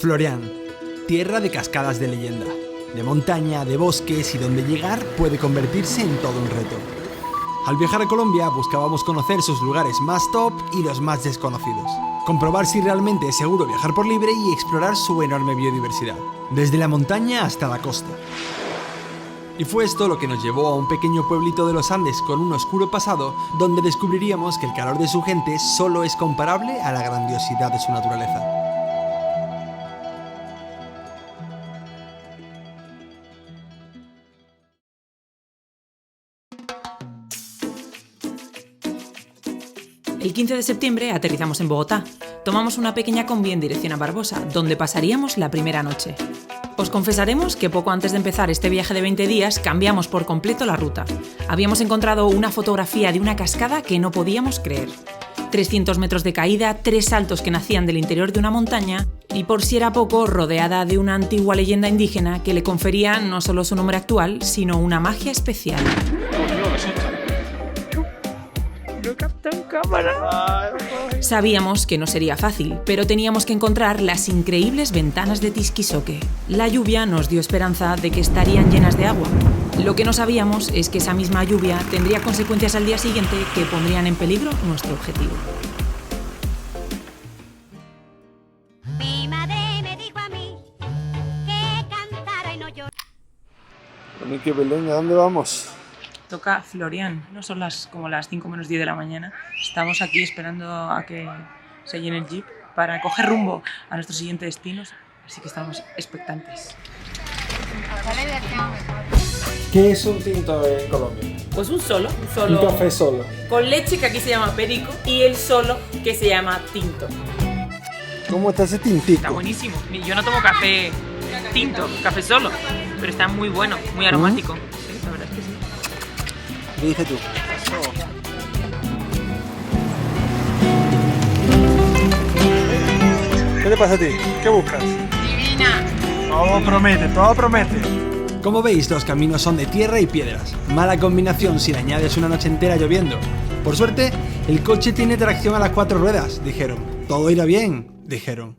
Florian, tierra de cascadas de leyenda, de montaña, de bosques y donde llegar puede convertirse en todo un reto. Al viajar a Colombia buscábamos conocer sus lugares más top y los más desconocidos. Comprobar si realmente es seguro viajar por libre y explorar su enorme biodiversidad, desde la montaña hasta la costa. Y fue esto lo que nos llevó a un pequeño pueblito de los Andes con un oscuro pasado, donde descubriríamos que el calor de su gente solo es comparable a la grandiosidad de su naturaleza. El 15 de septiembre aterrizamos en Bogotá. Tomamos una pequeña combi en dirección a Barbosa, donde pasaríamos la primera noche. Os confesaremos que poco antes de empezar este viaje de 20 días cambiamos por completo la ruta. Habíamos encontrado una fotografía de una cascada que no podíamos creer. 300 metros de caída, 3 saltos que nacían del interior de una montaña y, por si era poco, rodeada de una antigua leyenda indígena que le confería no solo su nombre actual, sino una magia especial. Sabíamos que no sería fácil, pero teníamos que encontrar las increíbles ventanas de Tisquizoque. La lluvia nos dio esperanza de que estarían llenas de agua. Lo que no sabíamos es que esa misma lluvia tendría consecuencias al día siguiente que pondrían en peligro nuestro objetivo. Mi madre me dijo a mí que cantara y no llorara. Enrique Belén, ¿a dónde vamos? Toca Florian, no son como las 5 menos 10 de la mañana. Estamos aquí esperando a que se llene el jeep para coger rumbo a nuestro siguiente destino, así que estamos expectantes. ¿Qué es un tinto en Colombia? Pues un solo. Un café solo. Con leche, que aquí se llama perico, y el solo, que se llama tinto. ¿Cómo está ese tintico? Está buenísimo. Yo no tomo café tinto, café solo, pero está muy bueno, muy aromático. Sí, la verdad es que sí. ¿Qué dices tú? ¿Qué te pasa a ti? ¿Qué buscas? Divina. Todo promete. Como veis, los caminos son de tierra y piedras. Mala combinación si le añades una noche entera lloviendo. Por suerte, el coche tiene tracción a las 4 ruedas, dijeron. Todo irá bien, dijeron.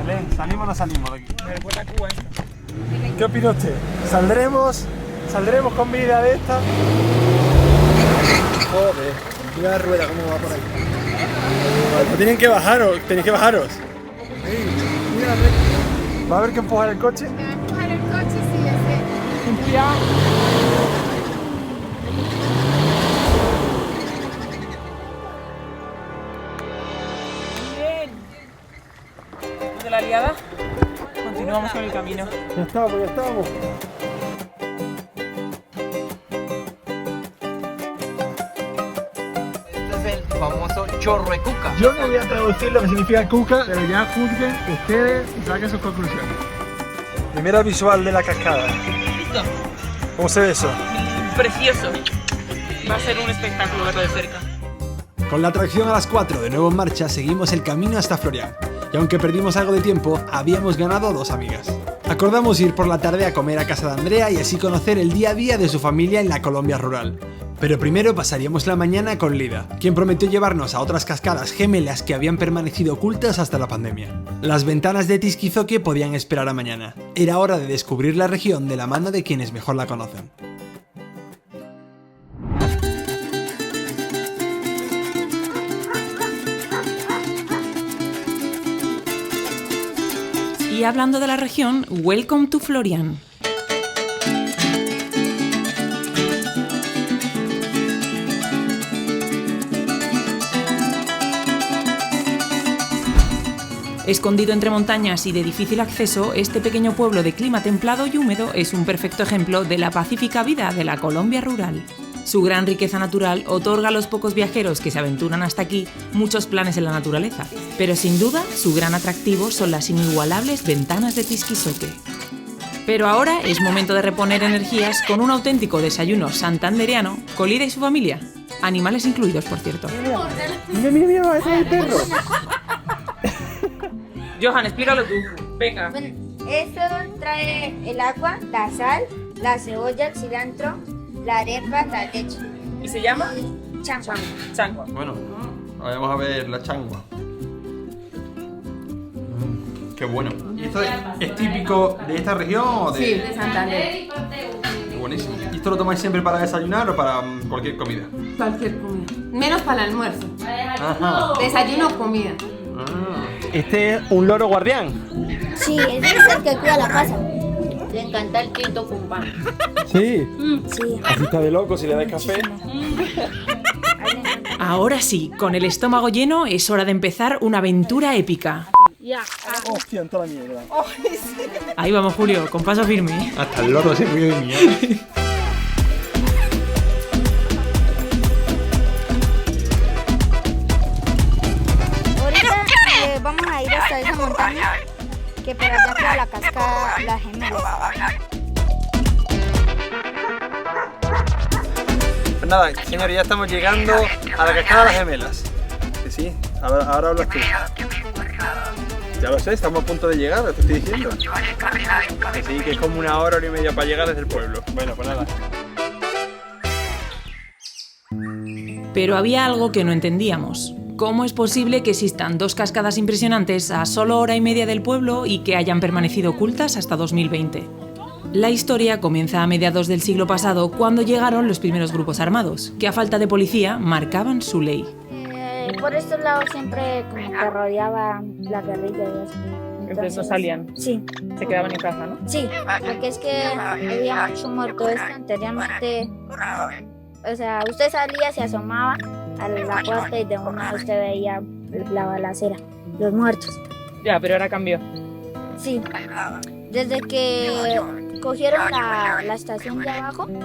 Belén, ¿salimos o no salimos de aquí? ¿Qué opina usted? ¿Saldremos con vida de esta? Joder, mira la rueda cómo va por ahí. Tenéis que bajaros. Mira la rueda. ¿Va a haber que empujar el coche? ¿Me va a empujar el coche? Sí, ese. Cuidado. Bien. Después de la liada, continuamos con el camino. Ya estamos. Este es el famoso chorro de cuca. Yo no voy a traducir lo que significa cuca, pero ya juzguen ustedes y saquen sus conclusiones. Primera visual de la cascada. ¿Listo? ¿Cómo se ve eso? Precioso. Va a ser un espectáculo verlo de cerca. Con la tracción a las 4 de nuevo en marcha, seguimos el camino hasta Florian. Y aunque perdimos algo de tiempo, habíamos ganado 2 amigas. Acordamos ir por la tarde a comer a casa de Andrea y así conocer el día a día de su familia en la Colombia rural. Pero primero pasaríamos la mañana con Lida, quien prometió llevarnos a otras cascadas gemelas que habían permanecido ocultas hasta la pandemia. Las ventanas de Tisquizoque podían esperar a mañana. Era hora de descubrir la región de la mano de quienes mejor la conocen. Y hablando de la región, welcome to Florian. Escondido entre montañas y de difícil acceso, este pequeño pueblo de clima templado y húmedo es un perfecto ejemplo de la pacífica vida de la Colombia rural. Su gran riqueza natural otorga a los pocos viajeros que se aventuran hasta aquí muchos planes en la naturaleza, pero sin duda su gran atractivo son las inigualables ventanas de Tisquizoque. Pero ahora es momento de reponer energías con un auténtico desayuno santandereano con Lida y su familia, animales incluidos, por cierto. Mira, ese es el perro. Johan, explícalo tú. Venga. Bueno, esto trae el agua, la sal, la cebolla, el cilantro, la arepa, la leche. ¿Y se llama? Changua. Changua. Bueno, vamos a ver la changua. Qué bueno. ¿Y esto es típico de esta región o de...? Sí, de Santander. Qué buenísimo. ¿Y esto lo tomáis siempre para desayunar o para cualquier comida? Cualquier comida. Menos para el almuerzo. Ajá. Desayuno o comida. Este es un loro guardián. Sí, ese es el que cuida la casa. Le encanta el tinto con pan. Sí. Sí. Así está de loco si le das café. Ahora sí, con el estómago lleno es hora de empezar una aventura épica. Hostia, en toda la mierda. Ahí vamos, Julio, con paso firme. Hasta el loro se ríe de mí. Ahorita vamos a ir hasta esa montaña, que por allá queda la cascada Las Gemelas. Pues nada, señores, ya estamos llegando a la cascada de Las Gemelas. Que sí, ahora hablas tú. Ya lo sé, estamos a punto de llegar, te estoy diciendo. Que sí, que es como una hora y media para llegar desde el pueblo. Bueno, pues nada. Pero había algo que no entendíamos. ¿Cómo es posible que existan dos cascadas impresionantes a solo hora y media del pueblo y que hayan permanecido ocultas hasta 2020? La historia comienza a mediados del siglo pasado, cuando llegaron los primeros grupos armados, que a falta de policía marcaban su ley. Por estos lados siempre como que rodeaba la guerrilla y eso. Entonces no salían, Sí, se quedaban en casa, ¿no? sí, porque es que había mucho muerto. Es que anteriormente, o sea, usted salía, se asomaba a la puerta y de una usted veía la balacera, los muertos. Ya, pero ahora cambió. Sí, desde que cogieron la estación de abajo de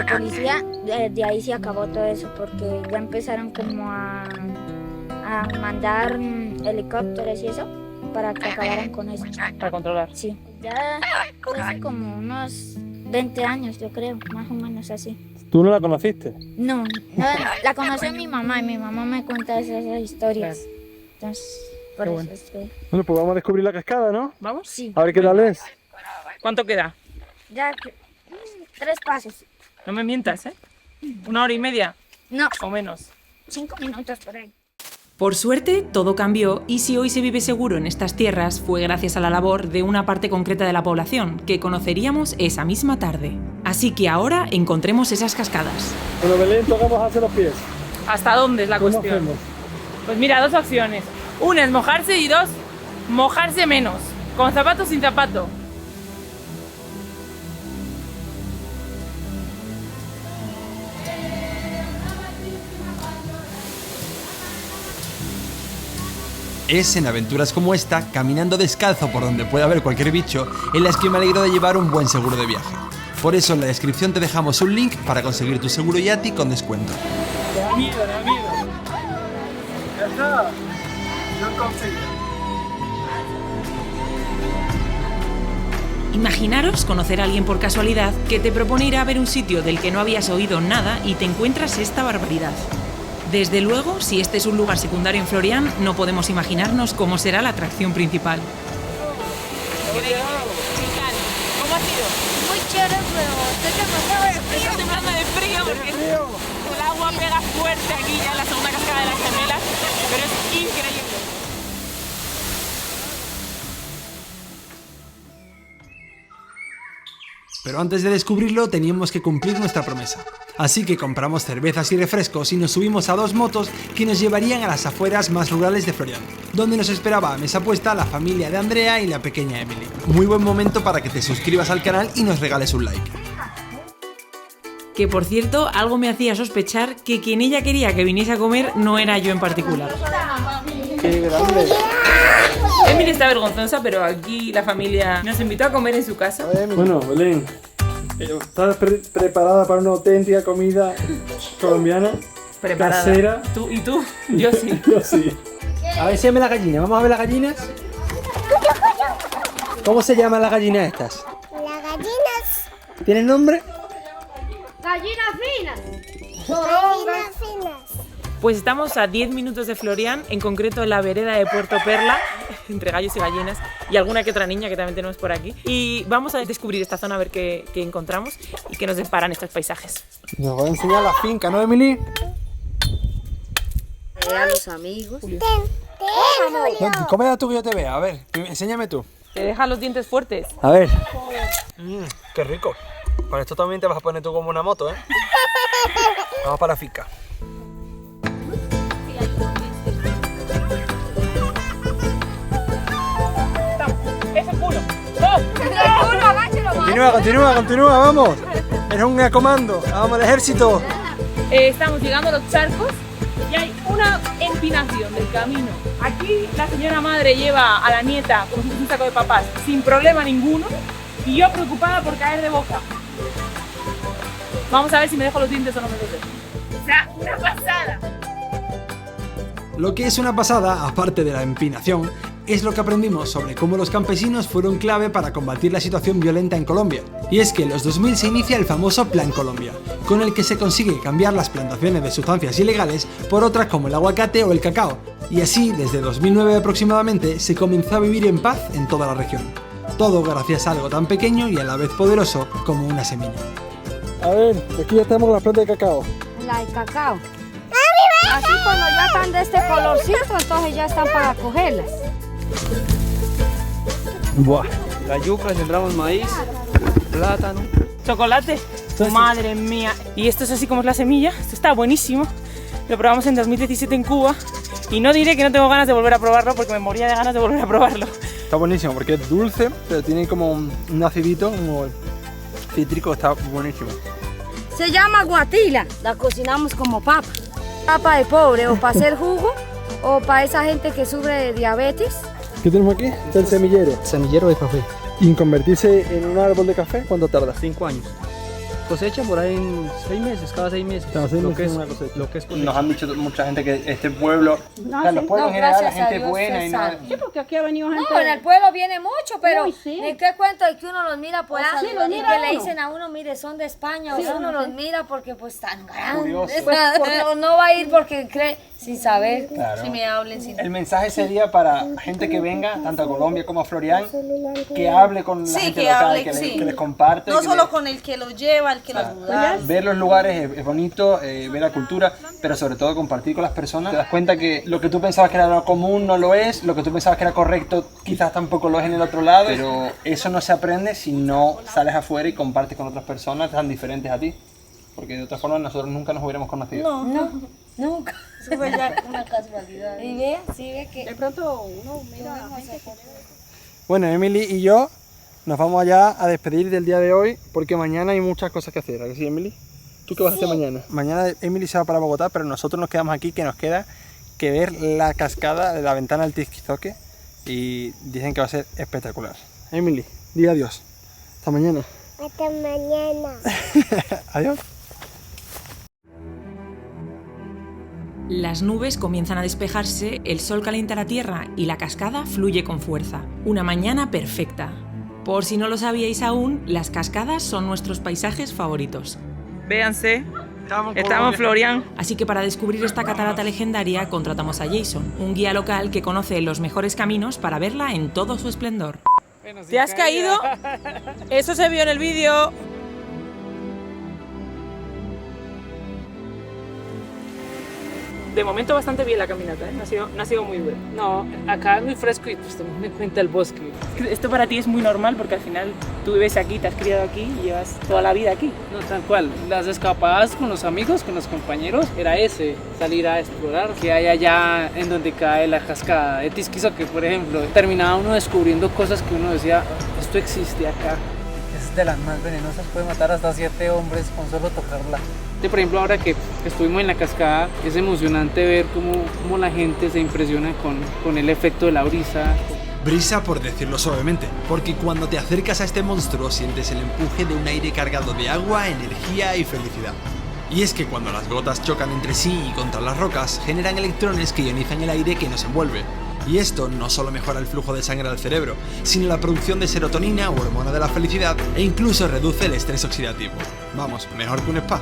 policía, de ahí se acabó todo eso, porque ya empezaron como a mandar helicópteros y eso para que acabaran con eso. Para controlar. Sí, ya hace como unos 20 años, yo creo, más o menos así. ¿Tú no la conociste? No, la conoció mi mamá y mi mamá me cuenta esas historias. Entonces, por eso es que... Bueno, pues vamos a descubrir la cascada, ¿no? ¿Vamos? Sí, A ver qué tal es. ¿Cuánto queda? ya 3 pasos. No me mientas, ¿eh? ¿1 hora y media No, o menos? 5 minutos por ahí. Por suerte, todo cambió y si hoy se vive seguro en estas tierras fue gracias a la labor de una parte concreta de la población que conoceríamos esa misma tarde. Así que ahora encontremos esas cascadas. Bueno, Belén, toca mojarse los pies. ¿Hasta dónde es la ¿Cómo cuestión? hacemos? Pues mira, 2 opciones. Una es mojarse y 2, mojarse menos. Con zapato o sin zapato. Es en aventuras como esta, caminando descalzo por donde pueda haber cualquier bicho, en las que me alegro de llevar un buen seguro de viaje. Por eso en la descripción te dejamos un link para conseguir tu seguro Yati con descuento. Te da miedo, te da miedo. Ya está. Lo he conseguido. Imaginaros conocer a alguien por casualidad que te propone ir a ver un sitio del que no habías oído nada y te encuentras esta barbaridad. Desde luego, si este es un lugar secundario en Florian, no podemos imaginarnos cómo será la atracción principal. ¿Cómo ha sido? Muy chévere, pero estoy temblando de frío. Estoy temblando de frío porque el agua pega fuerte aquí ya en la segunda cascada de Las Gemelas, pero es increíble. Pero antes de descubrirlo teníamos que cumplir nuestra promesa. Así que compramos cervezas y refrescos y nos subimos a 2 motos que nos llevarían a las afueras más rurales de Florian, donde nos esperaba a mesa puesta la familia de Andrea y la pequeña Emily. Muy buen momento para que te suscribas al canal y nos regales un like. Que por cierto, algo me hacía sospechar que quien ella quería que viniese a comer no era yo en particular. Qué grande. Emily está vergonzosa, pero aquí la familia nos invitó a comer en su casa. Bueno, Belén, ¿estás preparada para una auténtica comida colombiana? Preparada. Casera. ¿Tú y tú? Yo sí. Yo sí. A ver si llame la gallina. Vamos a ver las gallinas. ¿Cómo se llaman las gallinas estas? Las gallinas. ¿Tienen nombre? Gallinas finas. Gallinas finas. Pues estamos a 10 minutos de Florian, en concreto en la vereda de Puerto Perla, entre gallos y gallinas, y alguna que otra niña que también tenemos por aquí. Y vamos a descubrir esta zona a ver qué encontramos y qué nos deparan estos paisajes. Nos va a enseñar la finca, ¿no, Emily? A los amigos. Ten, Cómela tú que yo te vea, a ver, enséñame tú. Te deja los dientes fuertes. A ver. Qué rico. Con esto también te vas a poner tú como una moto, ¿eh? Vamos para la finca. ¡Ese culo! Continúa, vamos. Eres un comando, vamos al ejército. Estamos llegando a los charcos y hay una empinación del camino. Aquí la señora madre lleva a la nieta como si fuese un saco de papás sin problema ninguno y yo preocupada por caer de boca. Vamos a ver si me dejo los dientes o no me los dejo. O sea, una pasada. Lo que es una pasada, aparte de la empinación, es lo que aprendimos sobre cómo los campesinos fueron clave para combatir la situación violenta en Colombia. Y es que en los 2000 se inicia el famoso Plan Colombia, con el que se consigue cambiar las plantaciones de sustancias ilegales por otras como el aguacate o el cacao. Y así, desde 2009 aproximadamente, se comenzó a vivir en paz en toda la región. Todo gracias a algo tan pequeño y a la vez poderoso como una semilla. A ver, aquí ya estamos con la planta de cacao. La de cacao. Así cuando ya están de este colorcito, entonces ya están para cogerlas. Buah, la yuca, sembramos maíz, plátano. Chocolate. Madre mía. Y esto es así como es la semilla. Esto está buenísimo. Lo probamos en 2017 en Cuba. Y no diré que no tengo ganas de volver a probarlo porque me moría de ganas de volver a probarlo. Está buenísimo porque es dulce, pero tiene como un acidito, como cítrico, está buenísimo. Se llama guatila. La cocinamos como papa. Papa de pobre, o para hacer jugo, o para esa gente que sufre de diabetes. ¿Qué tenemos aquí? Es el semillero. Semillero de café. ¿Y en convertirse en un árbol de café cuánto tarda? 5 años. Cosecha por ahí en 6 meses, cada 6 meses. Cada 6 lo meses que es una cosecha. Lo que es cosecha. Nos han dicho mucha gente que este pueblo, los pueblos en general, la gente es buena y no... Sí, porque aquí ha venido gente. No, en el pueblo viene mucho, pero Uy, sí. ¿de qué cuento? Es que uno los mira pues Sí, y los que mira le uno. dicen a uno, mire, son de España, Sí, o uno sí. los mira porque pues están grandes. Curioso. Pues, no va a ir porque cree, sin saber, Claro. si me hablen, sin... El mensaje sería para gente que venga, tanto a Colombia como a Florian, que hable con la Sí, gente que local, hable, que, sí. que les comparte. No que solo les- con el que lo lleva, el que lo da. Ver los lugares es bonito, ver la cultura, pero sobre todo compartir con las personas. Te das cuenta que lo que tú pensabas que era lo común no lo es, lo que tú pensabas que era correcto quizás tampoco lo es en el otro lado, pero eso no se aprende si no sales afuera y compartes con otras personas tan diferentes a ti. Porque de otra forma nosotros nunca nos hubiéramos conocido. No, nunca. Eso fue ya una casualidad. Y ve, sí ve que... De pronto uno mira gente que... Bueno, Emily y yo nos vamos allá a despedir del día de hoy porque mañana hay muchas cosas que hacer. ¿A que sí, Emily? ¿Tú qué vas a hacer mañana? Mañana Emily se va para Bogotá, pero nosotros nos quedamos aquí, que nos queda que ver la cascada de la ventana del Tisquizoque y dicen que va a ser espectacular. Emily, di adiós. Hasta mañana. Hasta mañana. Adiós. Las nubes comienzan a despejarse, el sol calienta la tierra y la cascada fluye con fuerza. Una mañana perfecta. Por si no lo sabíais aún, las cascadas son nuestros paisajes favoritos. Véanse, estamos en Florian. Así que para descubrir esta catarata legendaria contratamos a Jason, un guía local que conoce los mejores caminos para verla en todo su esplendor. ¿Te has caído? Eso se vio en el vídeo. De momento bastante bien la caminata, ¿eh? No ha sido muy dura. No, acá es muy fresco y pues tomando en cuenta el bosque. Esto para ti es muy normal porque al final tú vives aquí, te has criado aquí y llevas toda la vida aquí. No, tal cual. Las escapadas con los amigos, con los compañeros, era ese, salir a explorar. Que hay allá en donde cae la cascada de Tisquizoque, por ejemplo. Terminaba uno descubriendo cosas que uno decía, esto existe acá. Es de las más venenosas, puede matar hasta 7 hombres con solo tocarla. Por ejemplo, ahora que estuvimos en la cascada, es emocionante ver cómo la gente se impresiona con el efecto de la brisa. Brisa por decirlo suavemente, porque cuando te acercas a este monstruo sientes el empuje de un aire cargado de agua, energía y felicidad. Y es que cuando las gotas chocan entre sí y contra las rocas, generan electrones que ionizan el aire que nos envuelve. Y esto no solo mejora el flujo de sangre al cerebro, sino la producción de serotonina o hormona de la felicidad e incluso reduce el estrés oxidativo. Vamos, mejor que un spa.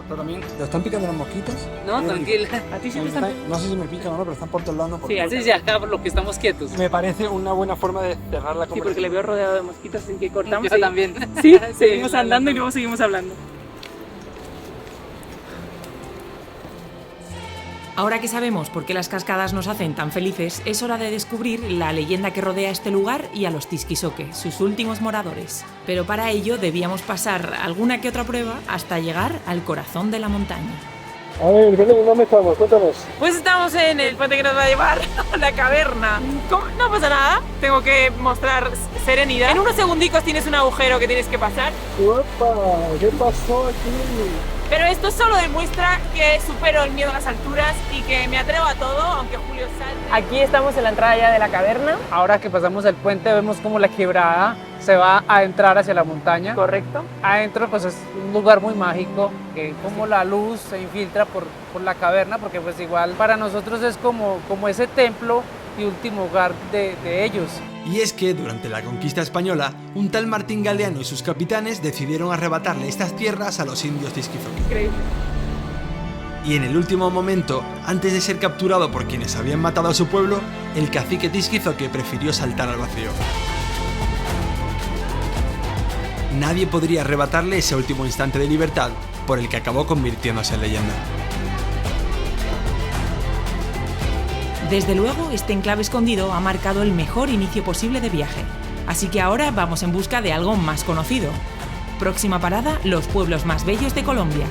También. ¿Lo están picando las mosquitas? No, tranquila. ¿A ti siempre están? No sé si me pican o no, pero están por todos lados. Sí, así es acá por lo que estamos quietos. Me parece una buena forma de cerrar la Sí, conversación. porque le veo rodeado de mosquitos, así que cortamos. Yo y- también. Sí, seguimos andando y luego seguimos hablando. Ahora que sabemos por qué las cascadas nos hacen tan felices, es hora de descubrir la leyenda que rodea este lugar y a los Tixquisoque, sus últimos moradores. Pero para ello debíamos pasar alguna que otra prueba hasta llegar al corazón de la montaña. A ver, Belén, ¿dónde estamos? Cuéntanos. Pues estamos en el puente que nos va a llevar a la caverna. ¿Cómo? No pasa nada, tengo que mostrar serenidad. En unos segundicos tienes un agujero que tienes que pasar. ¡Opa! ¿Qué pasó aquí? Pero esto solo demuestra que supero el miedo a las alturas y que me atrevo a todo, aunque Julio salte. Aquí estamos en la entrada ya de la caverna. Ahora que pasamos el puente vemos como la quebrada se va a entrar hacia la montaña. Correcto. Adentro pues es un lugar muy mágico, que como la luz se infiltra por la caverna, porque pues igual para nosotros es como ese templo y último hogar de ellos. Y es que, durante la conquista española, un tal Martín Galeano y sus capitanes decidieron arrebatarle estas tierras a los indios Tixquizoque. Increíble. Y en el último momento, antes de ser capturado por quienes habían matado a su pueblo, el cacique Tixquizoque prefirió saltar al vacío. Nadie podría arrebatarle ese último instante de libertad, por el que acabó convirtiéndose en leyenda. Desde luego, este enclave escondido ha marcado el mejor inicio posible de viaje. Así que ahora vamos en busca de algo más conocido. Próxima parada, los pueblos más bellos de Colombia.